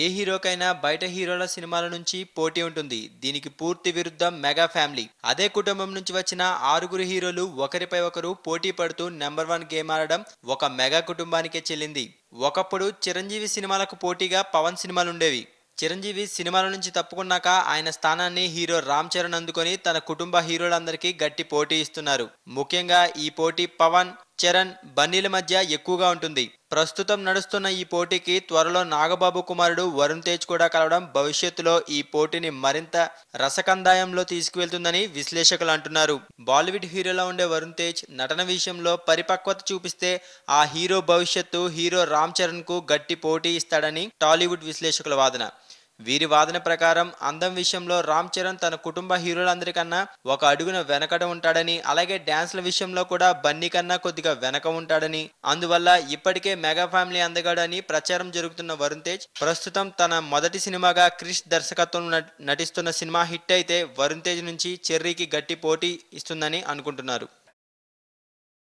ఏ హీరోకైనా బయట హీరోల సినిమాల నుంచి పోటీ ఉంటుంది. దీనికి పూర్తి విరుద్ధం మెగా ఫ్యామిలీ. అదే కుటుంబం నుంచి వచ్చిన ఆరుగురు హీరోలు ఒకరిపై ఒకరు పోటీ పడుతూ నెంబర్ వన్ గేమ్ ఆడడం ఒక మెగా కుటుంబానికే చెల్లింది. ఒకప్పుడు చిరంజీవి సినిమాలకు పోటీగా పవన్ సినిమాలుండేవి. చిరంజీవి సినిమాల నుంచి తప్పుకున్నాక ఆయన స్థానాన్ని హీరో రామ్ చరణ్ అందుకొని తన కుటుంబ హీరోలందరికీ గట్టి పోటీ ఇస్తున్నారు. ముఖ్యంగా ఈ పోటీ పవన్, చరణ్, బన్నీల మధ్య ఎక్కువగా ఉంటుంది. ప్రస్తుతం నడుస్తున్న ఈ పోటీకి త్వరలో నాగబాబు కుమారుడు వరుణ్ తేజ్ కూడా కలవడం భవిష్యత్తులో ఈ పోటీని మరింత రసకందాయంలో తీసుకువెళ్తుందని విశ్లేషకులు అంటున్నారు. బాలీవుడ్ హీరోలా ఉండే వరుణ్ తేజ్ నటన విషయంలో పరిపక్వత చూపిస్తే ఆ హీరో భవిష్యత్తు హీరో రామ్ చరణ్ కు గట్టి పోటీ ఇస్తాడని టాలీవుడ్ విశ్లేషకుల వాదన. వీరి వాదన ప్రకారం అందం విషయంలో రామ్ చరణ్ తన కుటుంబ హీరోలందరికన్నా ఒక అడుగున వెనకట ఉంటాడని, అలాగే డ్యాన్స్ల విషయంలో కూడా బన్నీ కన్నా కొద్దిగా వెనక ఉంటాడని, అందువల్ల ఇప్పటికే మెగా ఫ్యామిలీ అందగాడు అని ప్రచారం జరుగుతున్న వరుణ్ తేజ్ ప్రస్తుతం తన మొదటి సినిమాగా క్రిష్ దర్శకత్వంలో నటిస్తున్న సినిమా హిట్ అయితే వరుణ్ తేజ్ నుంచి చెర్రీకి గట్టి పోటీ ఇస్తుందని అనుకుంటున్నారు.